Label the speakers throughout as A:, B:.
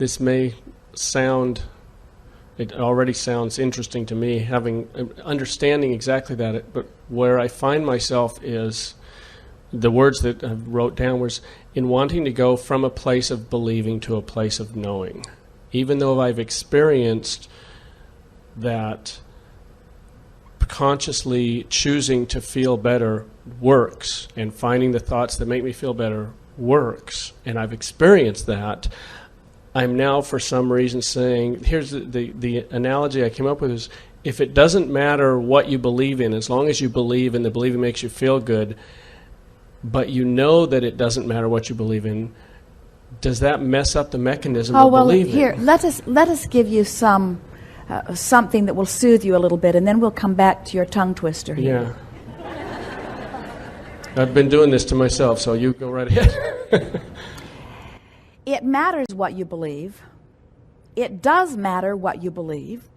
A: this may sound, it already sounds interesting to me, understanding exactly that, but where I find myself is, the words that I wrote down was, in wanting to go from a place of believing to a place of knowing. Even though I've experienced that consciously choosing to feel better works, and finding the thoughts that make me feel better works, and I've experienced that, I'm now for some reason saying, here's the analogy I came up with is, if it doesn't matter what you believe in, as long as you believe and the believing makes you feel good, but you know that it doesn't matter what you believe in, does that mess up the mechanism of believing?
B: Here, let us give you something that will soothe you a little bit, and then we'll come back to your tongue twister here.
A: Yeah. I've been doing this to myself, so you go right ahead.
B: It matters what you believe. It does matter what you believe,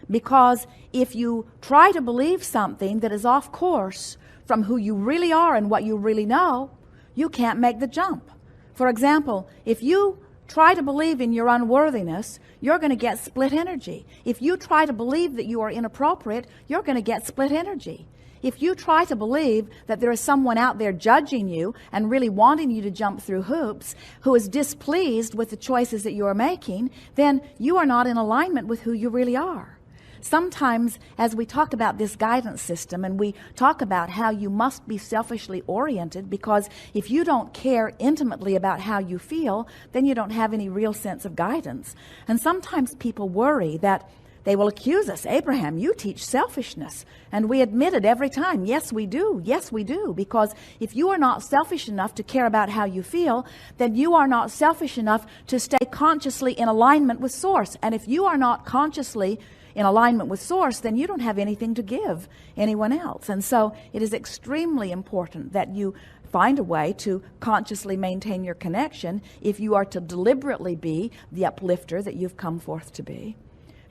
B: because if you try to believe something that is off course from who you really are and what you really know, you can't make the jump. For example, if you try to believe in your unworthiness, you're going to get split energy. If you try to believe that you are inappropriate, you're going to get split energy. If you try to believe that there is someone out there judging you and really wanting you to jump through hoops, who is displeased with the choices that you are making, then you are not in alignment with who you really are. Sometimes, as we talk about this guidance system and we talk about how you must be selfishly oriented, because if you don't care intimately about how you feel, then you don't have any real sense of guidance. And sometimes people worry that they will accuse us, Abraham, you teach selfishness. And we admit it every time. Yes, we do. Yes, we do. Because if you are not selfish enough to care about how you feel, then you are not selfish enough to stay consciously in alignment with Source. And if you are not consciously in alignment with Source, then you don't have anything to give anyone else. And so it is extremely important that you find a way to consciously maintain your connection if you are to deliberately be the uplifter that you've come forth to be.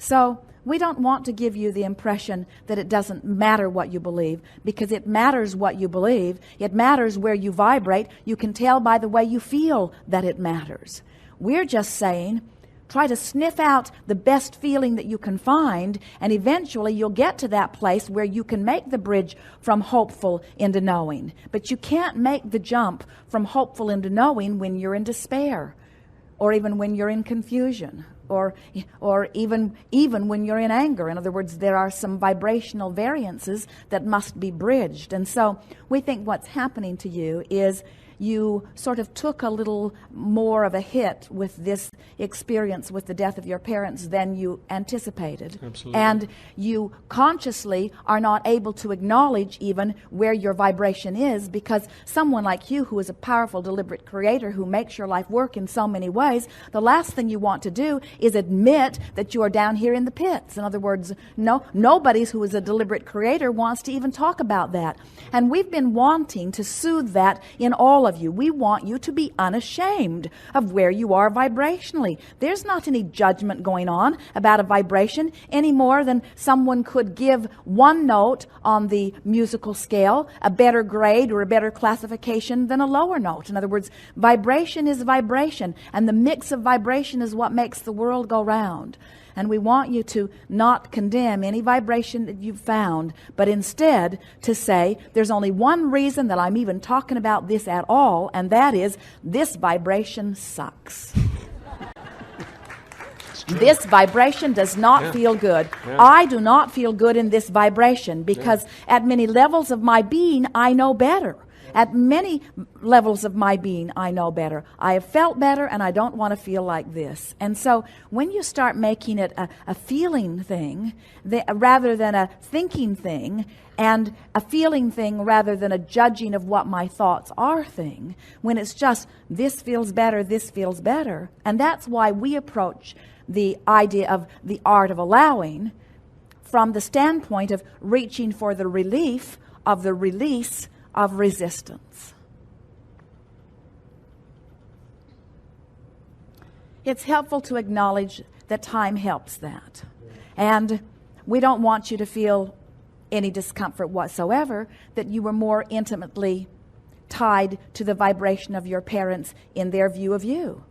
B: So we don't want to give you the impression that it doesn't matter what you believe, because it matters what you believe. It matters where you vibrate. You can tell by the way you feel that it matters. We're just saying, try to sniff out the best feeling that you can find, and eventually you'll get to that place where you can make the bridge from hopeful into knowing. But you can't make the jump from hopeful into knowing when you're in despair, or even when you're in confusion, or even when you're in anger. In other words, there are some vibrational variances that must be bridged. And so we think what's happening to you is you sort of took a little more of a hit with this experience with the death of your parents than you anticipated.
A: Absolutely.
B: And you consciously are not able to acknowledge even where your vibration is, because someone like you, who is a powerful, deliberate creator who makes your life work in so many ways, the last thing you want to do is admit that you are down here in the pits. In other words, nobody who is a deliberate creator wants to even talk about that. And we've been wanting to soothe that in all of you. We want you to be unashamed of where you are vibrationally. There's not any judgment going on about a vibration any more than someone could give one note on the musical scale a better grade or a better classification than a lower note. In other words, vibration is vibration, and the mix of vibration is what makes the world go round. And we want you to not condemn any vibration that you've found, but instead to say, there's only one reason that I'm even talking about this at all, and that is, this vibration sucks. This vibration does not feel good.
A: Yeah.
B: I do not feel good in this vibration, because at many levels of my being, I know better. At many levels of my being, I know better. I have felt better, and I don't want to feel like this. And so when you start making it a feeling thing rather than a thinking thing, and a feeling thing rather than a judging of what my thoughts are thing, when it's just, this feels better, and that's why we approach the idea of the art of allowing from the standpoint of reaching for the relief of the release of resistance. It's helpful to acknowledge that time helps that. And we don't want you to feel any discomfort whatsoever that you were more intimately tied to the vibration of your parents in their view of you.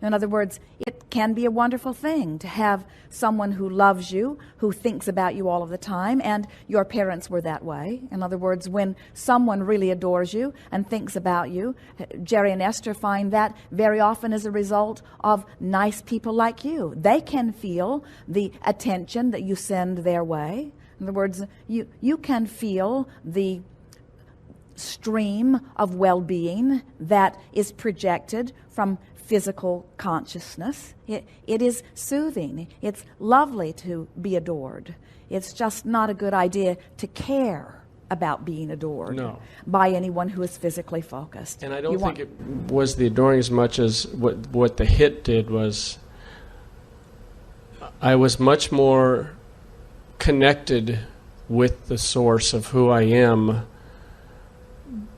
B: In other words, it can be a wonderful thing to have someone who loves you, who thinks about you all of the time, and your parents were that way. In other words, when someone really adores you and thinks about you, Jerry and Esther find that very often as a result of nice people like you. They can feel the attention that you send their way. In other words, you can feel the stream of well-being that is projected from physical consciousness. It is soothing. It's lovely to be adored. It's just not a good idea to care about being adored by anyone who is physically focused.
A: And I don't think it was the adoring as much as what the hit did was I was much more connected with the source of who I am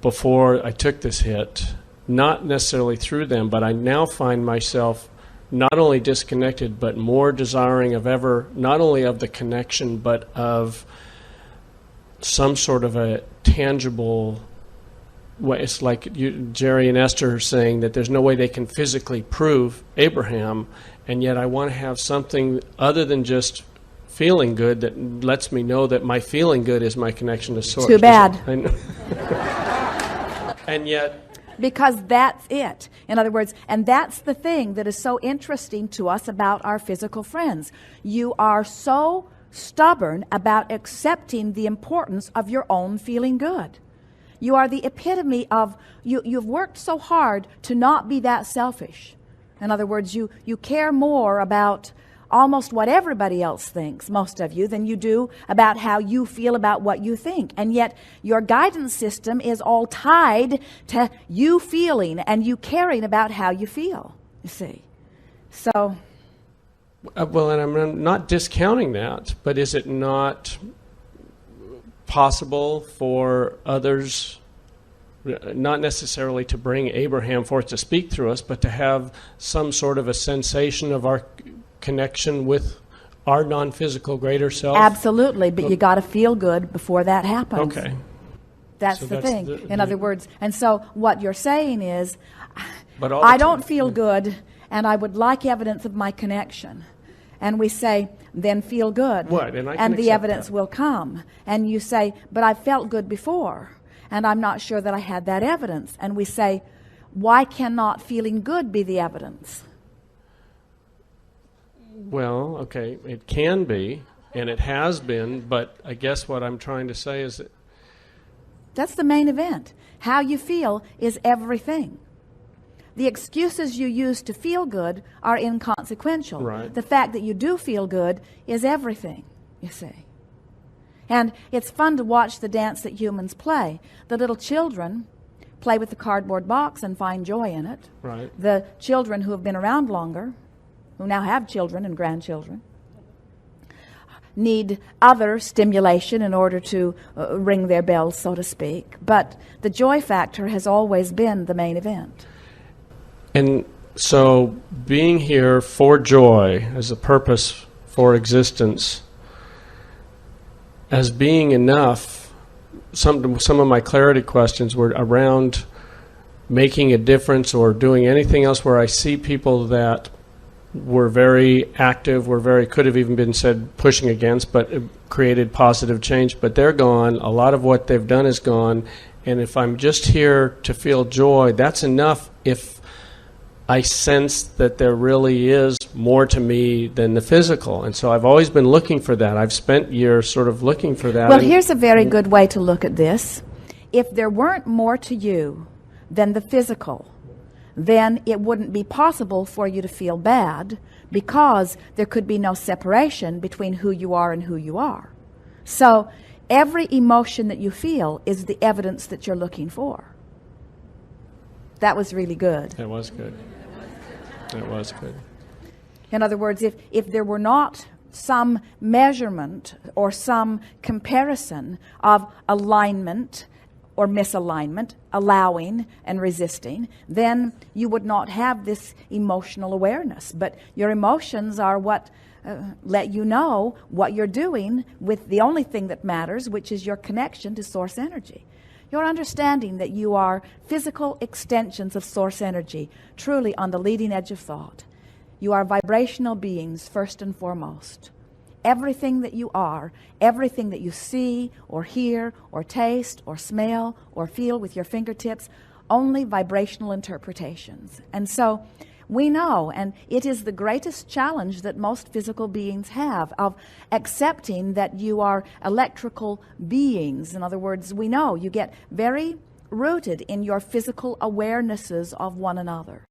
A: before I took this hit. Not necessarily through them, but I now find myself not only disconnected, but more desiring of ever, not only of the connection, but of some sort of a tangible way. It's like Jerry and Esther are saying that there's no way they can physically prove Abraham, and yet I want to have something other than just feeling good that lets me know that my feeling good is my connection to source.
B: Too bad.
A: And yet...
B: Because that's it. In other words, and that's the thing that is so interesting to us about our physical friends. You are so stubborn about accepting the importance of your own feeling good. You are the epitome of, you've worked so hard to not be that selfish. In other words, you care more about almost what everybody else thinks, most of you, than you do about how you feel about what you think. And yet your guidance system is all tied to you feeling and you caring about how you feel, you see. So...
A: well, and I'm not discounting that, but is it not possible for others, not necessarily to bring Abraham forth to speak through us, but to have some sort of a sensation of our connection with our non-physical greater self?
B: Absolutely, but you got to feel good before that happens.
A: Okay.
B: That's
A: So
B: the
A: that's
B: thing. In other words, and so what you're saying is,
A: But all
B: I
A: the
B: don't
A: time-
B: feel good, and I would like evidence of my connection. And we say, then feel good.
A: What? And I can
B: the
A: accept
B: evidence
A: that.
B: will come. And you say, but I felt good before, and I'm not sure that I had that evidence. And we say, why cannot feeling good be the evidence?
A: Well, okay, it can be, and it has been, but I guess what I'm trying to say is that
B: That's the main event. How you feel is everything. The excuses you use to feel good are inconsequential.
A: Right.
B: The fact that you do feel good is everything, you see. And it's fun to watch the dance that humans play. The little children play with the cardboard box and find joy in it.
A: right.
B: The children who have been around longer, who now have children and grandchildren, need other stimulation in order to ring their bells, so to speak. But the joy factor has always been the main event.
A: And so being here for joy as a purpose for existence, as being enough, some of my clarity questions were around making a difference or doing anything else where I see people that were very active, could have even been said pushing against, but it created positive change, but they're gone. A lot of what they've done is gone. And if I'm just here to feel joy, that's enough if I sense that there really is more to me than the physical. And so I've always been looking for that. I've spent years sort of looking for that.
B: Well,
A: And
B: here's a very good way to look at this. If there weren't more to you than the physical, then it wouldn't be possible for you to feel bad, because there could be no separation between who you are and who you are. So every emotion that you feel is the evidence that you're looking for. That was really good.
A: It was good. It was good.
B: In other words, if there were not some measurement or some comparison of alignment or misalignment, allowing and resisting, then you would not have this emotional awareness. But your emotions are what let you know what you're doing with the only thing that matters, which is your connection to source energy. Your understanding that you are physical extensions of source energy, truly on the leading edge of thought. You are vibrational beings, first and foremost. Everything that you are, everything that you see or hear or taste or smell or feel with your fingertips, only vibrational interpretations. And so we know, and it is the greatest challenge that most physical beings have, of accepting that you are electrical beings. In other words, we know you get very rooted in your physical awarenesses of one another.